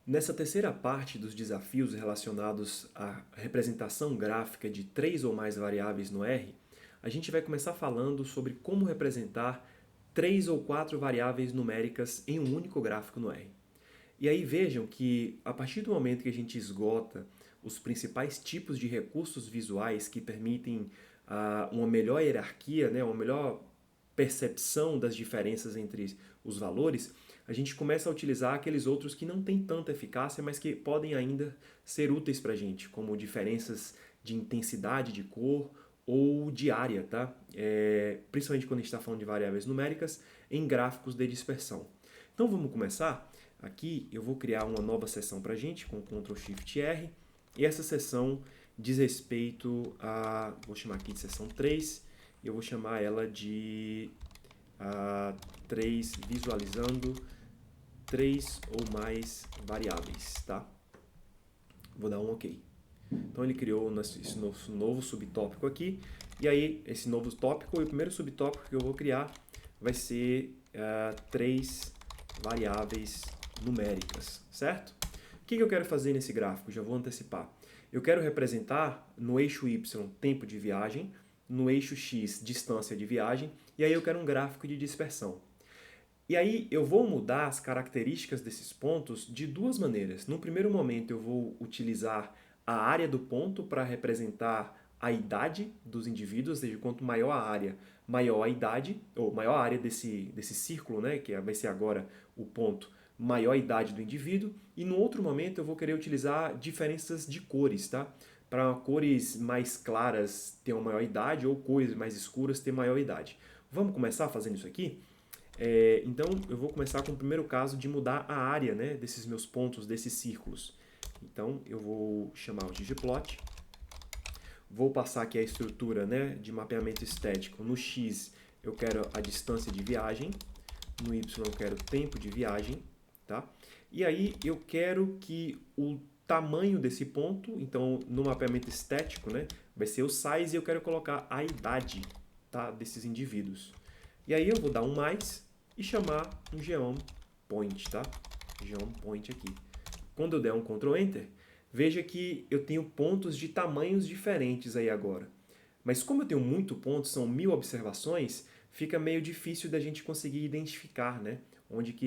Nessa terceira parte dos desafios relacionados à representação gráfica de 3 ou mais variáveis no R, a gente vai começar falando sobre como representar 3 ou 4 variáveis numéricas em um único gráfico no R. E aí vejam que a partir do momento que a gente esgota os principais tipos de recursos visuais que permitem uma melhor hierarquia, né, uma melhor percepção das diferenças entre os valores, a gente começa a utilizar aqueles outros que não têm tanta eficácia, mas que podem ainda ser úteis para a gente, como diferenças de intensidade de cor ou de área, tá? Principalmente quando a gente está falando de variáveis numéricas em gráficos de dispersão. Então vamos começar? Aqui eu vou criar uma nova seção para a gente com Ctrl Shift R, e essa seção diz respeito a, vou chamar aqui de seção 3, e eu vou chamar ela de 3 visualizando 3 ou mais variáveis, tá? Vou dar um OK. Então ele criou esse novo subtópico aqui, e aí esse novo tópico, e o primeiro subtópico que eu vou criar vai ser 3 variáveis numéricas, certo? O que eu quero fazer nesse gráfico? Já vou antecipar. Eu quero representar no eixo Y tempo de viagem, no eixo X distância de viagem, e aí eu quero um gráfico de dispersão. E aí eu vou mudar as características desses pontos de duas maneiras. No primeiro momento eu vou utilizar a área do ponto para representar a idade dos indivíduos, ou seja, quanto maior a área, maior a idade, ou maior a área desse círculo, né, que vai ser agora o ponto, maior a idade do indivíduo. E no outro momento eu vou querer utilizar diferenças de cores, tá? Para cores mais claras ter uma maior idade ou cores mais escuras ter maior idade. Vamos começar fazendo isso aqui? Então eu vou começar com o primeiro caso de mudar a área, né, desses meus pontos, desses círculos. Então eu vou chamar o ggplot, vou passar aqui a estrutura, né, de mapeamento estético. No X eu quero a distância de viagem, no Y eu quero o tempo de viagem, tá? E aí eu quero que o tamanho desse ponto, então no mapeamento estético, né, vai ser o size, e eu quero colocar a idade, tá, desses indivíduos. E aí eu vou dar um mais e chamar um geoMPoint, tá? GeoMPoint aqui. Quando eu der um Ctrl Enter, veja que eu tenho pontos de tamanhos diferentes aí agora. Mas como eu tenho muito ponto, são 1000 observações, fica meio difícil da gente conseguir identificar, né? Onde que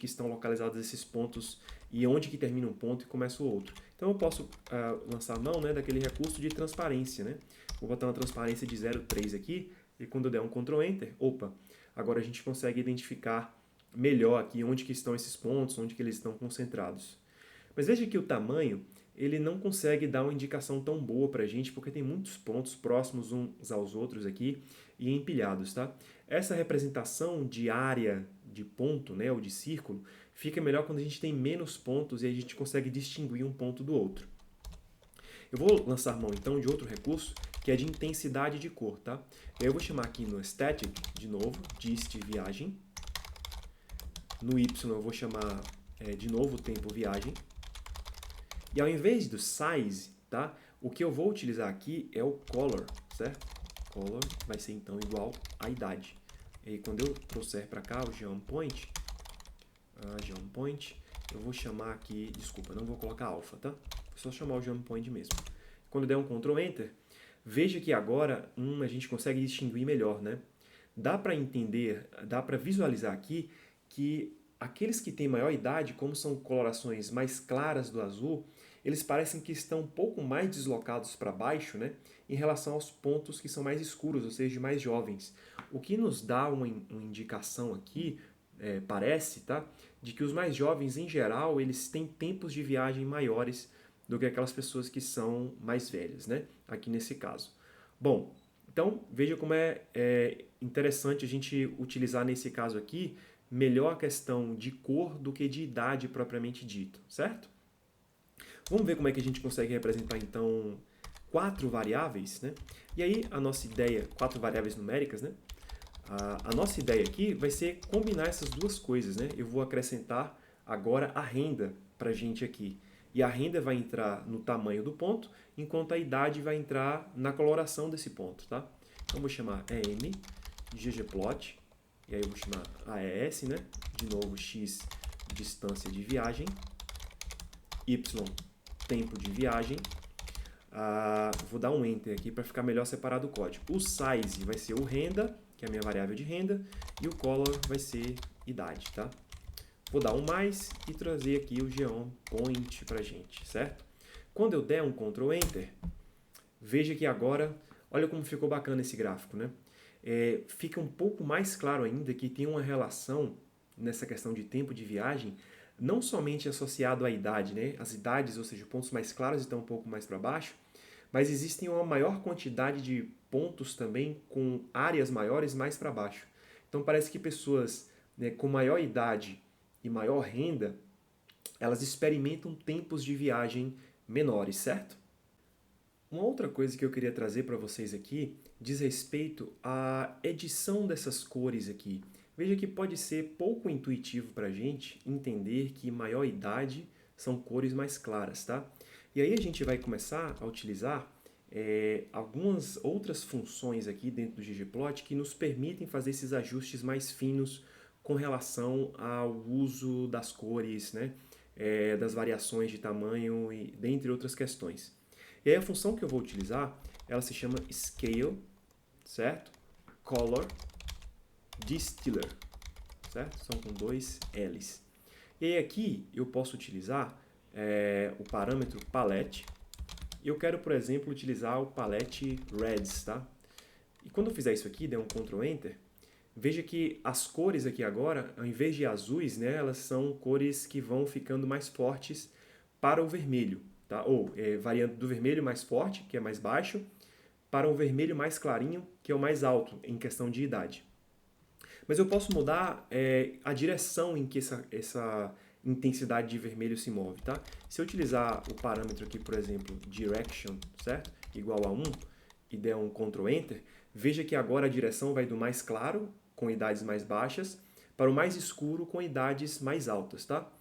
estão localizados esses pontos e onde que termina um ponto e começa o outro. Então eu posso lançar mão, né, daquele recurso de transparência, né? Vou botar uma transparência de 0,3 aqui, e quando eu der um Ctrl Enter, opa, agora a gente consegue identificar melhor aqui onde que estão esses pontos, onde que eles estão concentrados. Mas veja que o tamanho, ele não consegue dar uma indicação tão boa para a gente, porque tem muitos pontos próximos uns aos outros aqui e empilhados, tá? Essa representação de área de ponto, né, ou de círculo, fica melhor quando a gente tem menos pontos e a gente consegue distinguir um ponto do outro. Eu vou lançar mão então de outro recurso, que é de intensidade de cor, tá? Eu vou chamar aqui no Static, de novo, dist viagem. No Y eu vou chamar de novo o tempo viagem. E ao invés do size, tá? O que eu vou utilizar aqui é o color, certo? Color vai ser então igual à idade. E aí, quando eu trouxer para cá o geoMPoint, eu vou chamar aqui, desculpa, não vou colocar alpha, tá? Vou só chamar o geoMPoint mesmo. Quando der um Ctrl Enter, veja que agora a gente consegue distinguir melhor, né? Dá para entender, dá para visualizar aqui que aqueles que têm maior idade, como são colorações mais claras do azul, eles parecem que estão um pouco mais deslocados para baixo, né, em relação aos pontos que são mais escuros, ou seja, mais jovens. O que nos dá uma indicação aqui, parece, tá, de que os mais jovens, em geral, eles têm tempos de viagem maiores do que aquelas pessoas que são mais velhas, né, aqui nesse caso. Bom, então veja como é interessante a gente utilizar nesse caso aqui melhor a questão de cor do que de idade propriamente dito, certo? Vamos ver como é que a gente consegue representar então 4 variáveis, né? E aí a nossa ideia, 4 variáveis numéricas, né? A nossa ideia aqui vai ser combinar essas duas coisas, né? Eu vou acrescentar agora a renda para a gente aqui. E a renda vai entrar no tamanho do ponto, enquanto a idade vai entrar na coloração desse ponto, tá? Então vou chamar EM, ggplot, e aí eu vou chamar AES, né? De novo, x, distância de viagem. Y, tempo de viagem. Vou dar um Enter aqui para ficar melhor separado o código. O size vai ser o renda, que é a minha variável de renda, e o color vai ser idade, tá? Vou dar um mais e trazer aqui o geonPoint para a gente, certo? Quando eu der um Ctrl Enter, veja que agora, olha como ficou bacana esse gráfico, né? Fica um pouco mais claro ainda que tem uma relação nessa questão de tempo de viagem, não somente associado à idade, né? As idades, ou seja, pontos mais claros estão um pouco mais para baixo, mas existem uma maior quantidade de pontos também com áreas maiores mais para baixo. Então parece que pessoas, né, com maior idade e maior renda, elas experimentam tempos de viagem menores, certo? Uma outra coisa que eu queria trazer para vocês aqui diz respeito à edição dessas cores aqui. Veja que pode ser pouco intuitivo para a gente entender que maior idade são cores mais claras, tá? E aí a gente vai começar a utilizar algumas outras funções aqui dentro do ggplot que nos permitem fazer esses ajustes mais finos com relação ao uso das cores, né? Das variações de tamanho e dentre outras questões. E aí a função que eu vou utilizar, ela se chama Scale, certo? Color Distiller, certo? São com dois L's. E aí aqui eu posso utilizar o parâmetro palette. Eu quero, por exemplo, utilizar o palette Reds, tá? E quando eu fizer isso aqui, der um Ctrl Enter, veja que as cores aqui agora, ao invés de azuis, né, elas são cores que vão ficando mais fortes para o vermelho. Tá? Ou variando do vermelho mais forte, que é mais baixo, para um vermelho mais clarinho, que é o mais alto, em questão de idade. Mas eu posso mudar a direção em que essa intensidade de vermelho se move. Tá? Se eu utilizar o parâmetro aqui, por exemplo, Direction, certo? Igual a 1, e der um Ctrl Enter, veja que agora a direção vai do mais claro, com idades mais baixas, para o mais escuro, com idades mais altas. Tá?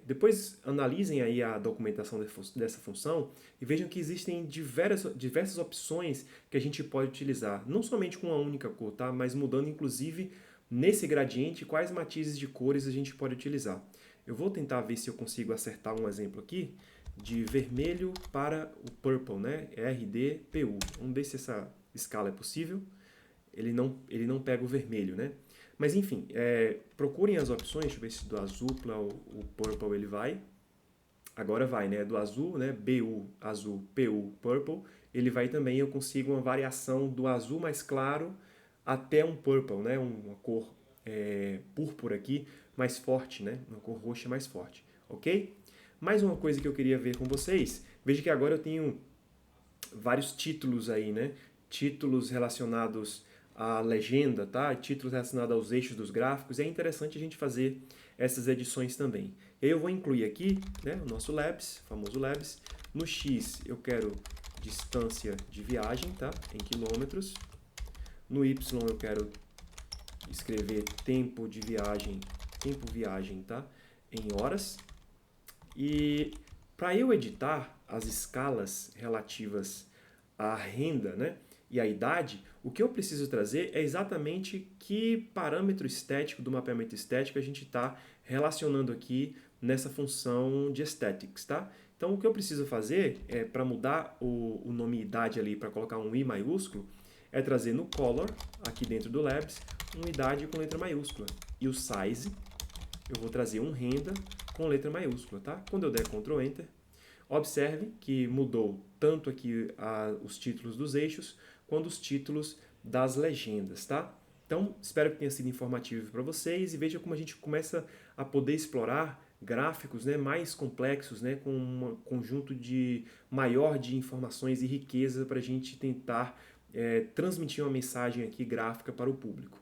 Depois analisem aí a documentação dessa função e vejam que existem diversas opções que a gente pode utilizar, não somente com uma única cor, tá? Mas mudando inclusive nesse gradiente quais matizes de cores a gente pode utilizar. Eu vou tentar ver se eu consigo acertar um exemplo aqui de vermelho para o purple, né? RDPU. Vamos ver se essa escala é possível. Ele não pega o vermelho, né? Mas enfim, procurem as opções, deixa eu ver se do azul para o purple ele vai. Agora vai, né? Do azul, né? BU, azul, PU, purple, ele vai também, eu consigo uma variação do azul mais claro até um purple, né? Uma cor púrpura aqui mais forte, né? Uma cor roxa mais forte, ok? Mais uma coisa que eu queria ver com vocês, veja que agora eu tenho vários títulos aí, né? Títulos relacionados à legenda, tá? Títulos relacionados aos eixos dos gráficos. É interessante a gente fazer essas edições também. E aí eu vou incluir aqui, né, o nosso Labs, famoso Labs. No X eu quero distância de viagem, tá? Em quilômetros. No Y eu quero escrever tempo viagem, tá? Em horas. E para eu editar as escalas relativas à renda, né, e à idade, o que eu preciso trazer é exatamente que parâmetro estético do mapeamento estético a gente está relacionando aqui nessa função de aesthetics, tá? Então, o que eu preciso fazer para mudar o nome idade ali, para colocar um I maiúsculo, é trazer no color, aqui dentro do Labs, uma idade com letra maiúscula. E o size, eu vou trazer um renda com letra maiúscula, tá? Quando eu der Ctrl Enter, observe que mudou tanto aqui os títulos dos eixos, quanto os títulos das legendas, tá? Então, espero que tenha sido informativo para vocês e veja como a gente começa a poder explorar gráficos, né, mais complexos, né, com um conjunto maior de informações e riqueza para a gente tentar transmitir uma mensagem aqui gráfica para o público.